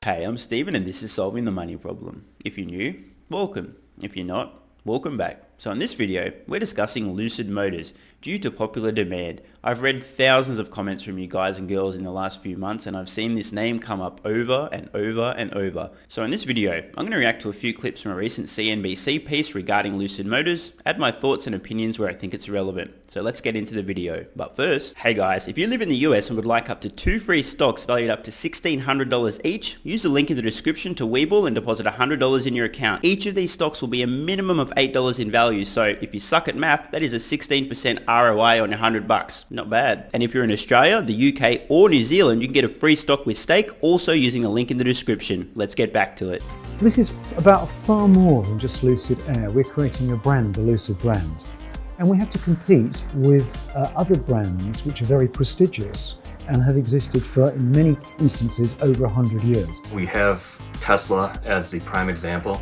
Hey, I'm Steven and this is Solving the Money Problem. If you're new, welcome. If you're not, welcome back. So in this video, we're discussing Lucid Motors due to popular demand. I've read thousands of comments from you guys and girls in the last few months and I've seen this name come up over and over and over. So in this video, I'm going to react to a few clips from a recent CNBC piece regarding Lucid Motors, add my thoughts and opinions where I think it's relevant. So let's get into the video. But first, hey guys, if you live in the US and would like up to 2 free stocks valued up to $1,600 each, use the link in the description to WeBull and deposit $100 in your account. Each of these stocks will be a minimum of $8 in value. So if you suck at math, that is a 16% ROI on $100. Not bad. And if you're in Australia, the UK or New Zealand, you can get a free stock with stake also using the link in the description. Let's get back to it. This is about far more than just Lucid Air. We're creating a brand, the Lucid brand. And we have to compete with other brands which are very prestigious and have existed for, in many instances, over 100 years. We have Tesla as the prime example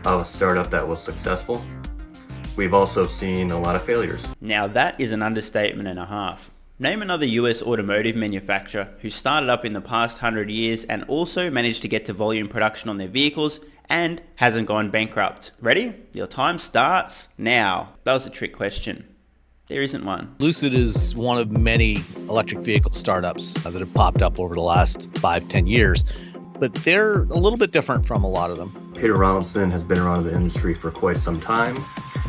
of a startup that was successful. We've also seen a lot of failures. Now that is an understatement and a half. Name another US automotive manufacturer who started up in the past 100 years and also managed to get to volume production on their vehicles and hasn't gone bankrupt. Ready? Your time starts now. That was a trick question. There isn't one. Lucid is one of many electric vehicle startups that have popped up over the last 5-10 years, but they're a little bit different from a lot of them. Peter Rawlinson has been around the industry for quite some time,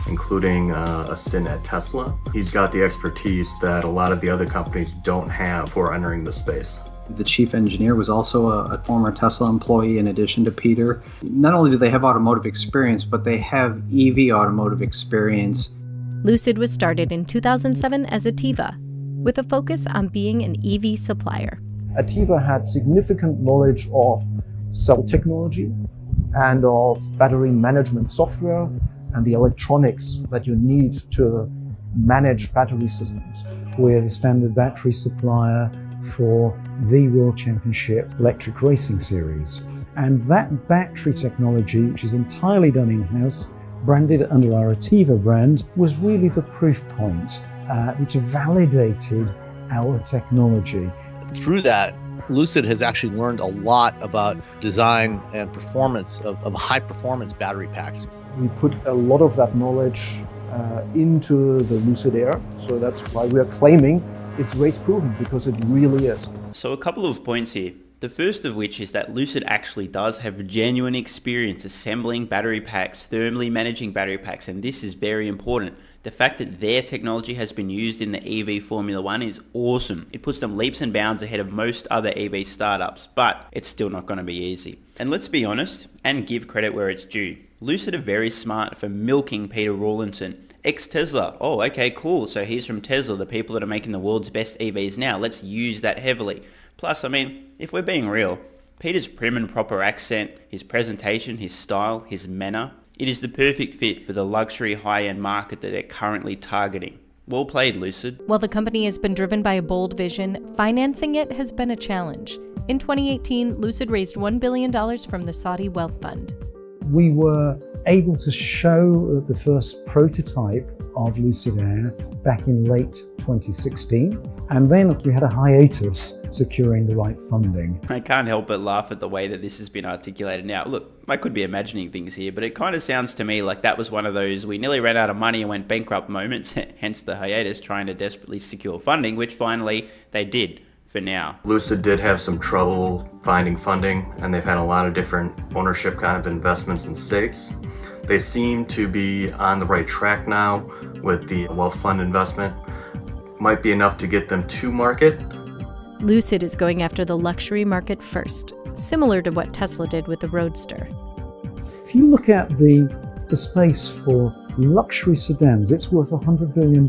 including a stint at Tesla. He's got the expertise that a lot of the other companies don't have for entering the space. The chief engineer was also a former Tesla employee in addition to Peter. Not only do they have automotive experience, but they have EV automotive experience. Lucid was started in 2007 as Ativa, with a focus on being an EV supplier. Ativa had significant knowledge of cell technology and of battery management software and the electronics that you need to manage battery systems. We're the standard battery supplier for the World Championship Electric Racing Series. And that battery technology, which is entirely done in-house, branded under our Ativa brand, was really the proof point which validated our technology. Through that, Lucid has actually learned a lot about design and performance of high-performance battery packs. We put a lot of that knowledge into the Lucid Air, so that's why we are claiming it's race-proven, because it really is. So a couple of points here. The first of which is that Lucid actually does have genuine experience assembling battery packs, thermally managing battery packs, and this is very important. The fact that their technology has been used in the EV Formula 1 is awesome. It puts them leaps and bounds ahead of most other EV startups, but it's still not going to be easy. And let's be honest, and give credit where it's due. Lucid are very smart for milking Peter Rawlinson. Ex-Tesla, oh okay cool, so he's from Tesla, the people that are making the world's best EVs now, let's use that heavily. Plus, I mean, if we're being real, Peter's prim and proper accent, his presentation, his style, his manner, it is the perfect fit for the luxury high-end market that they're currently targeting. Well played, Lucid. While the company has been driven by a bold vision, financing it has been a challenge. In 2018, Lucid raised $1 billion from the Saudi Wealth Fund. We were able to show the first prototype of Lucid Air back in late 2016, and then we had a hiatus securing the right funding. I can't help but laugh at the way that this has been articulated now. Look, I could be imagining things here, but it kind of sounds to me like that was one of those we nearly ran out of money and went bankrupt moments, hence the hiatus, trying to desperately secure funding, which finally they did. For now. Lucid did have some trouble finding funding, and they've had a lot of different ownership kind of investments and stakes. They seem to be on the right track now with the wealth fund investment. Might be enough to get them to market. Lucid is going after the luxury market first, similar to what Tesla did with the Roadster. If you look at the space for luxury sedans, it's worth $100 billion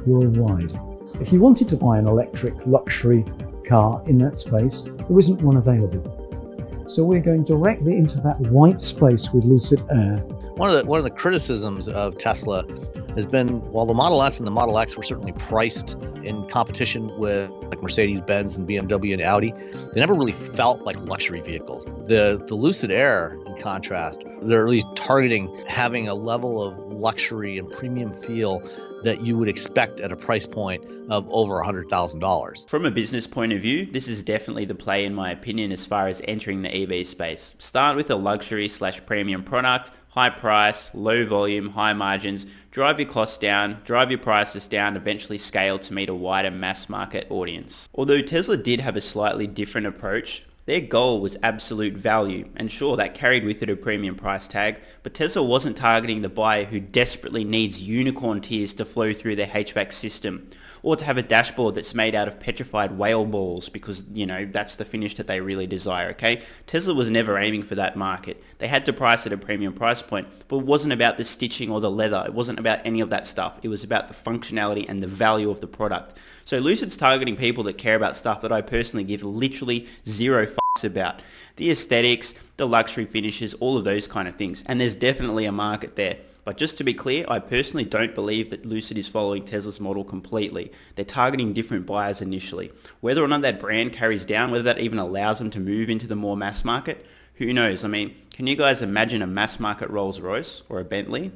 worldwide. If you wanted to buy an electric luxury car in that space, there isn't one available. So we're going directly into that white space with Lucid Air. One of the criticisms of Tesla has been, while the Model S and the Model X were certainly priced in competition with like Mercedes-Benz and BMW and Audi, they never really felt like luxury vehicles. The Lucid Air, in contrast, they're at least targeting having a level of luxury and premium feel that you would expect at a price point of over $100,000. From a business point of view, this is definitely the play in my opinion as far as entering the EV space. Start with a luxury/premium product, high price, low volume, high margins, drive your costs down, drive your prices down, eventually scale to meet a wider mass market audience. Although Tesla did have a slightly different approach, their goal was absolute value, and sure, that carried with it a premium price tag, but Tesla wasn't targeting the buyer who desperately needs unicorn tears to flow through their HVAC system, or to have a dashboard that's made out of petrified whale balls because, that's the finish that they really desire, okay? Tesla was never aiming for that market. They had to price at a premium price point, but it wasn't about the stitching or the leather. It wasn't about any of that stuff. It was about the functionality and the value of the product. So Lucid's targeting people that care about stuff that I personally give literally zero fucks about. The aesthetics, the luxury finishes, all of those kind of things. And there's definitely a market there. But just to be clear, I personally don't believe that Lucid is following Tesla's model completely. They're targeting different buyers initially. Whether or not that brand carries down, whether that even allows them to move into the more mass market, who knows? I mean, can you guys imagine a mass market Rolls-Royce or a Bentley?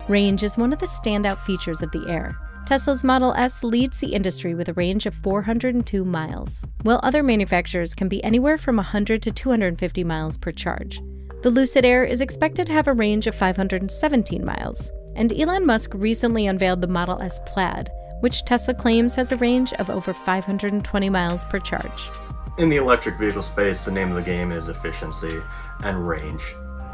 Range is one of the standout features of the Air. Tesla's Model S leads the industry with a range of 402 miles, while other manufacturers can be anywhere from 100 to 250 miles per charge. The Lucid Air is expected to have a range of 517 miles, and Elon Musk recently unveiled the Model S Plaid, which Tesla claims has a range of over 520 miles per charge. In the electric vehicle space, the name of the game is efficiency and range.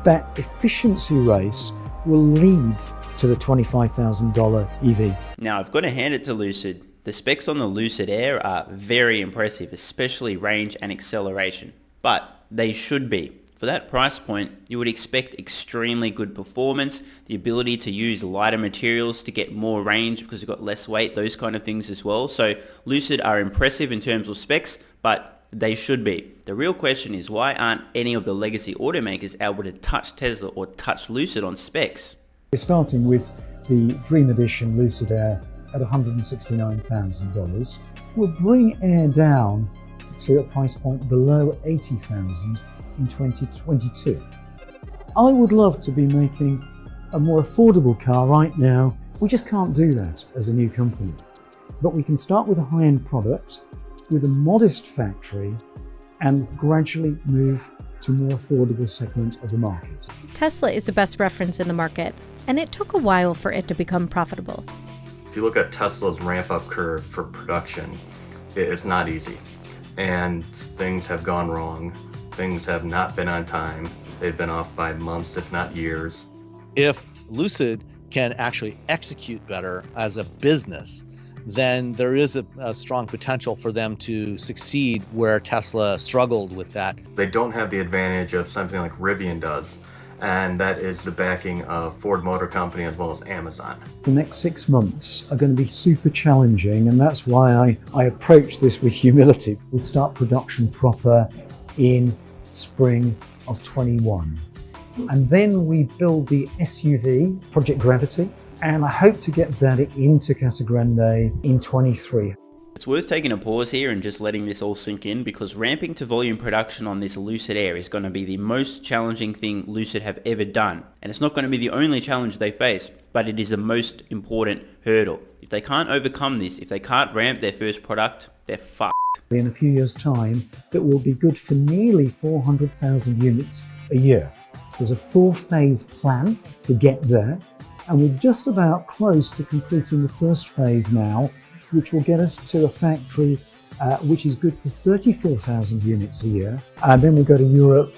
That efficiency race will lead to the $25,000 EV. Now, I've got to hand it to Lucid. The specs on the Lucid Air are very impressive, especially range and acceleration, but they should be. For that price point, you would expect extremely good performance, the ability to use lighter materials to get more range because you've got less weight, those kind of things as well. So Lucid are impressive in terms of specs, but they should be. The real question is, why aren't any of the legacy automakers able to touch Tesla or touch Lucid on specs? We're starting with the Dream Edition Lucid Air at $169,000. We'll bring Air down to a price point below $80,000 in 2022. I would love to be making a more affordable car right now. We just can't do that as a new company. But we can start with a high-end product with a modest factory and gradually move to a more affordable segment of the market. Tesla is the best reference in the market, and it took a while for it to become profitable. If you look at Tesla's ramp-up curve for production, it's not easy. And things have gone wrong. Things have not been on time. They've been off by months, if not years. If Lucid can actually execute better as a business, then there is a strong potential for them to succeed where Tesla struggled with that. They don't have the advantage of something like Rivian does, and that is the backing of Ford Motor Company as well as Amazon. The next 6 months are going to be super challenging, and that's why I approach this with humility. We'll start production proper in spring of 21. And then we build the SUV, Project Gravity, and I hope to get that into Casa Grande in 23. It's worth taking a pause here and just letting this all sink in, because ramping to volume production on this Lucid Air is going to be the most challenging thing Lucid have ever done. And it's not going to be the only challenge they face, but it is the most important hurdle. If they can't overcome this, if they can't ramp their first product, they're fucked. In a few years' time, that will be good for nearly 400,000 units a year. So there's a 4-phase plan to get there, and we're just about close to completing the first phase now, which will get us to a factory which is good for 34,000 units a year. And then we'll go to Europe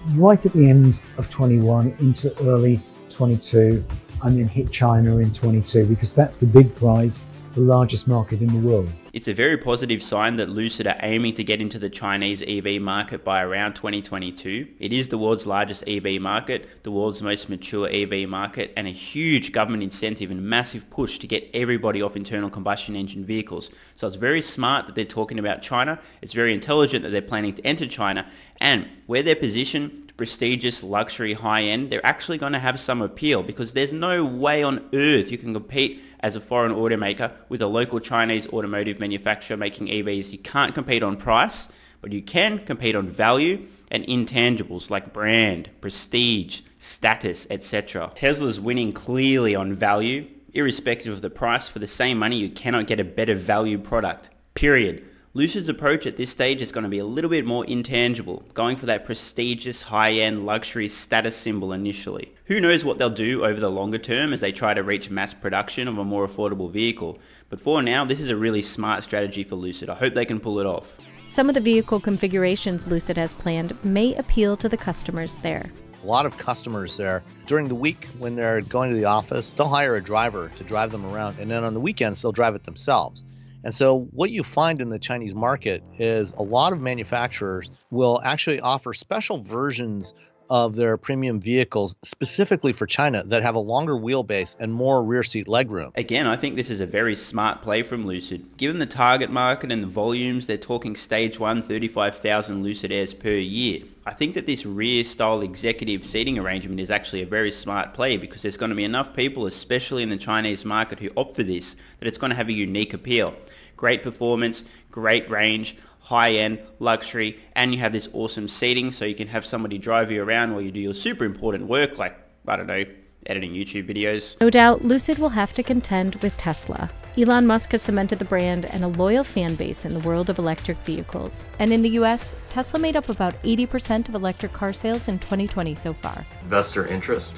right at the end of 21 into early 22, and then hit China in 22, because that's the big prize, the largest market in the world. It's a very positive sign that Lucid are aiming to get into the Chinese EV market by around 2022. It is the world's largest EV market, the world's most mature EV market, and a huge government incentive and massive push to get everybody off internal combustion engine vehicles. So it's very smart that they're talking about China. It's very intelligent that they're planning to enter China, and where they're positioned, prestigious, luxury, high-end, they're actually going to have some appeal, because there's no way on earth you can compete as a foreign automaker with a local Chinese automotive manufacturer making EVs. You can't compete on price, but you can compete on value and intangibles like brand, prestige, status, etc. Tesla's winning clearly on value, Irrespective of the price, for the same money you cannot get a better value product. Period. Lucid's approach at this stage is going to be a little bit more intangible, going for that prestigious high-end luxury status symbol initially. Who knows what they'll do over the longer term as they try to reach mass production of a more affordable vehicle, but for now this is a really smart strategy for Lucid. I hope they can pull it off. Some of the vehicle configurations Lucid has planned may appeal to the customers there. A lot of customers there during the week when they're going to the office, they'll hire a driver to drive them around, and then on the weekends they'll drive it themselves. And so what you find in the Chinese market is a lot of manufacturers will actually offer special versions of their premium vehicles specifically for China that have a longer wheelbase and more rear seat legroom. Again, I think this is a very smart play from Lucid. Given the target market and the volumes, they're talking stage 1, 35,000 Lucid Airs per year. I think that this rear style executive seating arrangement is actually a very smart play because there's going to be enough people, especially in the Chinese market, who opt for this, that it's going to have a unique appeal. Great performance, great range, high-end, luxury, and you have this awesome seating so you can have somebody drive you around while you do your super important work like, I don't know, editing YouTube videos. No doubt, Lucid will have to contend with Tesla. Elon Musk has cemented the brand and a loyal fan base in the world of electric vehicles. And in the US, Tesla made up about 80% of electric car sales in 2020 so far. Investor interest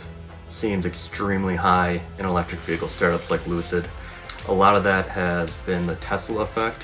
seems extremely high in electric vehicle startups like Lucid. A lot of that has been the Tesla effect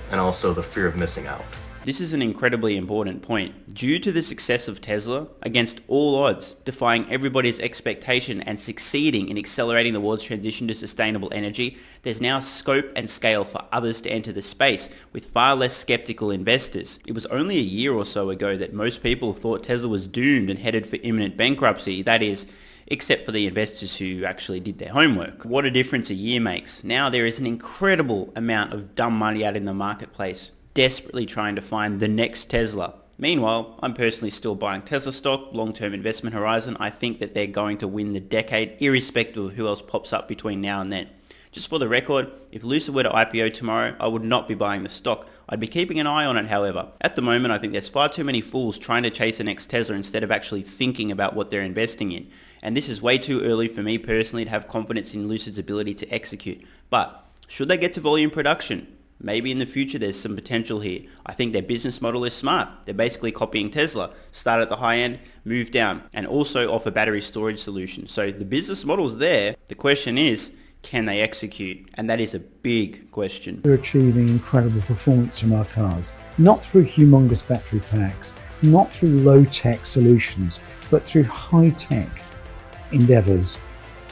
and also the fear of missing out. This is an incredibly important point. Due to the success of Tesla, against all odds, defying everybody's expectation and succeeding in accelerating the world's transition to sustainable energy, there's now scope and scale for others to enter the space with far less skeptical investors. It was only a year or so ago that most people thought Tesla was doomed and headed for imminent bankruptcy. That is, except for the investors who actually did their homework. What a difference a year makes. Now there is an incredible amount of dumb money out in the marketplace, desperately trying to find the next Tesla. Meanwhile, I'm personally still buying Tesla stock, long-term investment horizon. I think that they're going to win the decade, irrespective of who else pops up between now and then. Just for the record, if Lucid were to IPO tomorrow, I would not be buying the stock. I'd be keeping an eye on it, however. At the moment, I think there's far too many fools trying to chase the next Tesla instead of actually thinking about what they're investing in. And this is way too early for me personally to have confidence in Lucid's ability to execute. But should they get to volume production? Maybe in the future there's some potential here. I think their business model is smart. They're basically copying Tesla. Start at the high end, move down, and also offer battery storage solutions. So the business model's there. The question is, can they execute? And that is a big question. We're achieving incredible performance from our cars, not through humongous battery packs, not through low-tech solutions, but through high-tech endeavors.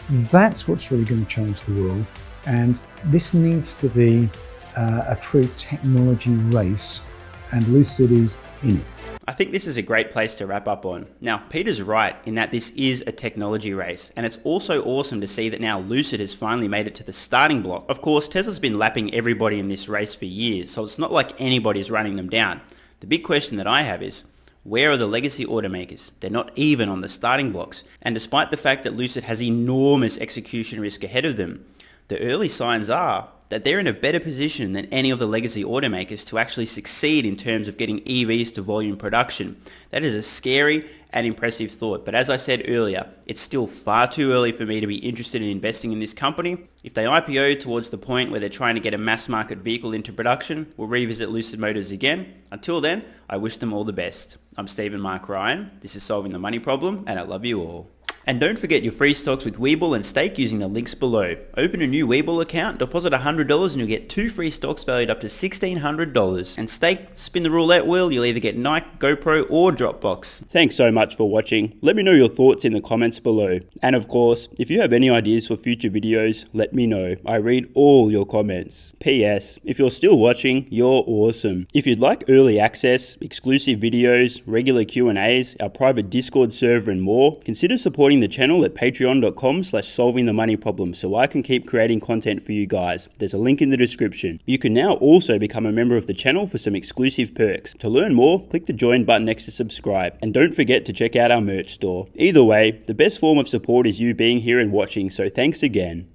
That's what's really going to change the world. And this needs to be a true technology race, and Lucid is in it. I think this is a great place to wrap up on. Now, Peter's right in that this is a technology race, and it's also awesome to see that now Lucid has finally made it to the starting block. Of course, Tesla's been lapping everybody in this race for years, so it's not like anybody's running them down. The big question that I have is, where are the legacy automakers? They're not even on the starting blocks. And despite the fact that Lucid has enormous execution risk ahead of them, the early signs are that they're in a better position than any of the legacy automakers to actually succeed in terms of getting EVs to volume production. That is a scary and impressive thought, but as I said earlier, it's still far too early for me to be interested in investing in this company. If they IPO towards the point where they're trying to get a mass market vehicle into production, we'll revisit Lucid Motors again. Until then, I wish them all the best. I'm Stephen Mark Ryan, this is Solving the Money Problem, and I love you all. And don't forget your free stocks with WeBull and Stake using the links below. Open a new WeBull account, deposit $100 and you'll get 2 free stocks valued up to $1,600. And Stake, spin the roulette wheel, you'll either get Nike, GoPro or Dropbox. Thanks so much for watching. Let me know your thoughts in the comments below. And of course, if you have any ideas for future videos, let me know. I read all your comments. P.S. If you're still watching, you're awesome. If you'd like early access, exclusive videos, regular Q&As, our private Discord server and more, consider supporting the channel at patreon.com/solvingthemoneyproblem so I can keep creating content for you guys. There's a link in the description. You can now also become a member of the channel for some exclusive perks. To learn more, click the join button next to subscribe. And don't forget to check out our merch store. Either way, the best form of support is you being here and watching, so thanks again.